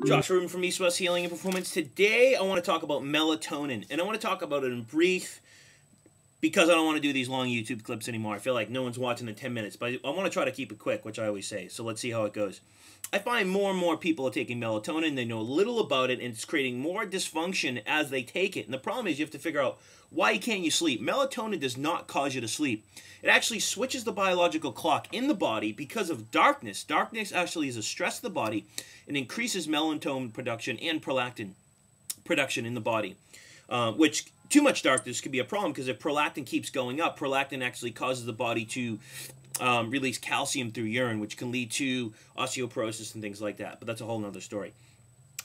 Josh Rubin from East West Healing and Performance. Today I want to talk about melatonin, and I want to talk about it in brief because I don't want to do these long YouTube clips anymore. I feel like no one's watching in 10 minutes, but I want to try to keep it quick, which I always say. So let's see how it goes. I find more and more people are taking melatonin. They know little about it, and it's creating more dysfunction as they take it. And the problem is you have to figure out, why can't you sleep? Melatonin does not cause you to sleep. It actually switches the biological clock in the body because of darkness. Darkness actually is a stress to the body and increases melatonin production and prolactin production in the body, which too much darkness could be a problem, because if prolactin keeps going up, prolactin actually causes the body to release calcium through urine, which can lead to osteoporosis and things like that. But that's a whole other story.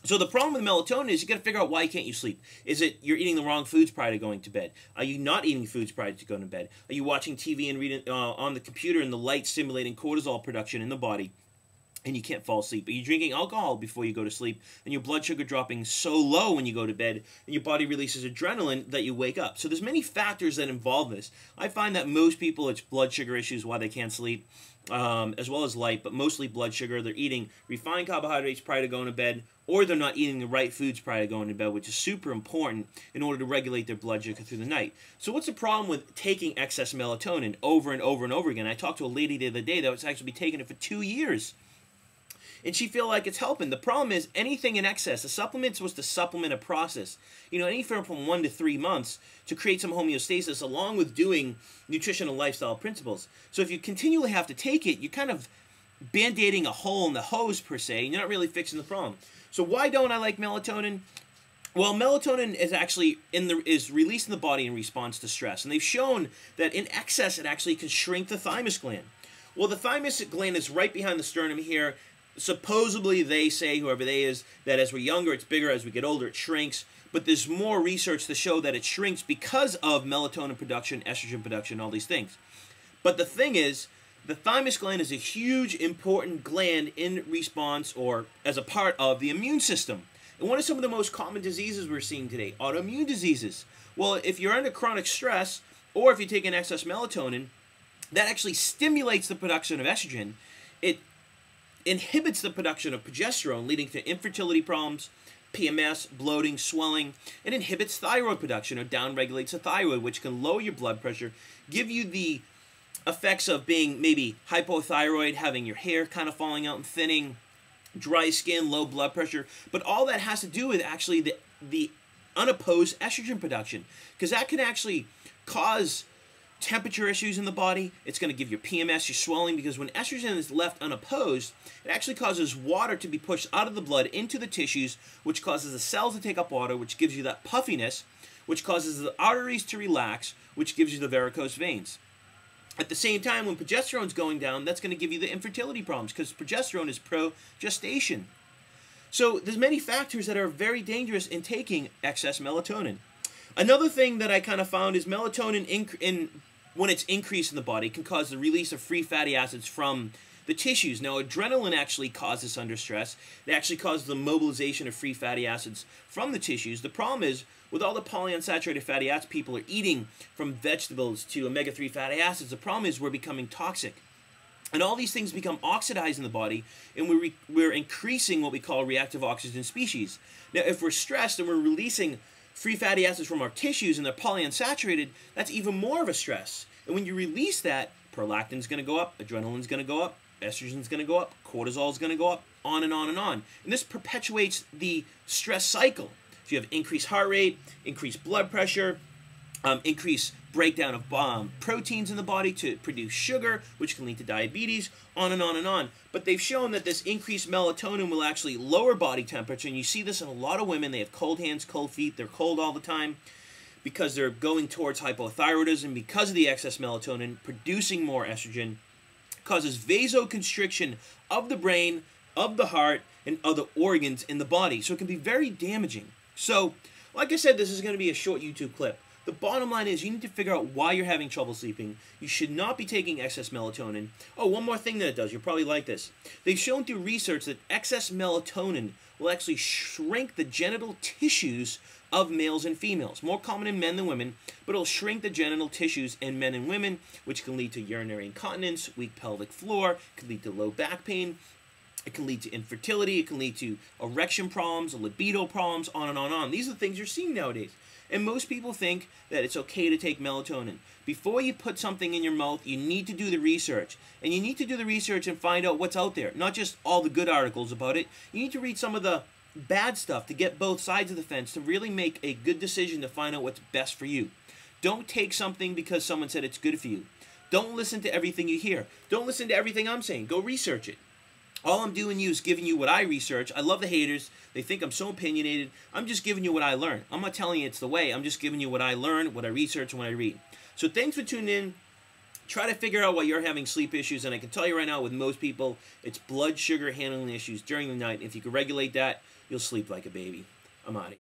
So the problem with melatonin is you got to figure out, why can't you sleep? Is it you're eating the wrong foods prior to going to bed? Are you not eating foods prior to going to bed? Are you watching TV and reading on the computer and the light stimulating cortisol production in the body, and you can't fall asleep? Are you drinking alcohol before you go to sleep, and your blood sugar dropping so low when you go to bed, and your body releases adrenaline that you wake up? So there's many factors that involve this. I find that most people, it's blood sugar issues why they can't sleep, as well as light, but mostly blood sugar. They're eating refined carbohydrates prior to going to bed, or they're not eating the right foods prior to going to bed, which is super important in order to regulate their blood sugar through the night. So what's the problem with taking excess melatonin over and over and over again? I talked to a lady the other day that was actually taking it for 2 years, and she feel like it's helping. The problem is anything in excess. A supplement is supposed to supplement a process. You know, anything from 1 to 3 months to create some homeostasis, along with doing nutritional lifestyle principles. So if you continually have to take it, you're kind of band-aiding a hole in the hose, per se, and you're not really fixing the problem. So why don't I like melatonin? Well, melatonin is actually is released in the body in response to stress. And they've shown that in excess, it actually can shrink the thymus gland. Well, the thymus gland is right behind the sternum here. Supposedly, they say, whoever they is, that as we're younger, it's bigger. As we get older, it shrinks. But there's more research to show that it shrinks because of melatonin production, estrogen production, all these things. But the thing is, the thymus gland is a huge, important gland in response or as a part of the immune system. And what are some of the most common diseases we're seeing today? Autoimmune diseases. Well, if you're under chronic stress, or if you take an excess melatonin, that actually stimulates the production of estrogen. It inhibits the production of progesterone, leading to infertility problems, PMS, bloating, swelling. It inhibits thyroid production, or downregulates the thyroid, which can lower your blood pressure, give you the effects of being maybe hypothyroid, having your hair kind of falling out and thinning, dry skin, low blood pressure. But all that has to do with actually the unopposed estrogen production, because that can actually cause temperature issues in the body. It's going to give you PMS, your swelling, because when estrogen is left unopposed, it actually causes water to be pushed out of the blood into the tissues, which causes the cells to take up water, which gives you that puffiness, which causes the arteries to relax, which gives you the varicose veins. At the same time, when progesterone's going down, that's going to give you the infertility problems, because progesterone is pro-gestation. So there's many factors that are very dangerous in taking excess melatonin. Another thing that I kind of found is melatonin, when it's increased in the body, can cause the release of free fatty acids from the tissues. Now, adrenaline actually causes under stress. It actually causes the mobilization of free fatty acids from the tissues. The problem is, with all the polyunsaturated fatty acids people are eating, from vegetables to omega-3 fatty acids, the problem is we're becoming toxic. And all these things become oxidized in the body, and we're increasing what we call reactive oxygen species. Now, if we're stressed and we're releasing free fatty acids from our tissues and they're polyunsaturated, that's even more of a stress. And when you release that, prolactin's going to go up, adrenaline's going to go up, estrogen's going to go up, cortisol's going to go up, on and on and on. And this perpetuates the stress cycle. So you have increased heart rate, increased blood pressure, increased breakdown of proteins in the body to produce sugar, which can lead to diabetes, on and on and on. But they've shown that this increased melatonin will actually lower body temperature, and you see this in a lot of women. They have cold hands, cold feet, they're cold all the time because they're going towards hypothyroidism because of the excess melatonin. Producing more estrogen causes vasoconstriction of the brain, of the heart, and other organs in the body. So it can be very damaging. So, like I said, this is going to be a short YouTube clip. The bottom line is you need to figure out why you're having trouble sleeping. You should not be taking excess melatonin. Oh, one more thing that it does. You'll probably like this. They've shown through research that excess melatonin will actually shrink the genital tissues of males and females. More common in men than women, but it'll shrink the genital tissues in men and women, which can lead to urinary incontinence, weak pelvic floor, could lead to low back pain, It can lead to infertility. It can lead to erection problems, libido problems, on and on and on. These are the things you're seeing nowadays. And most people think that it's okay to take melatonin. Before you put something in your mouth, you need to do the research. And you need to do the research and find out what's out there. Not just all the good articles about it. You need to read some of the bad stuff to get both sides of the fence, to really make a good decision to find out what's best for you. Don't take something because someone said it's good for you. Don't listen to everything you hear. Don't listen to everything I'm saying. Go research it. All I'm doing is giving you what I research. I love the haters. They think I'm so opinionated. I'm just giving you what I learned. I'm not telling you it's the way. I'm just giving you what I learned, what I research, and what I read. So thanks for tuning in. Try to figure out why you're having sleep issues. And I can tell you right now, with most people, it's blood sugar handling issues during the night. If you can regulate that, you'll sleep like a baby. I'm out of here.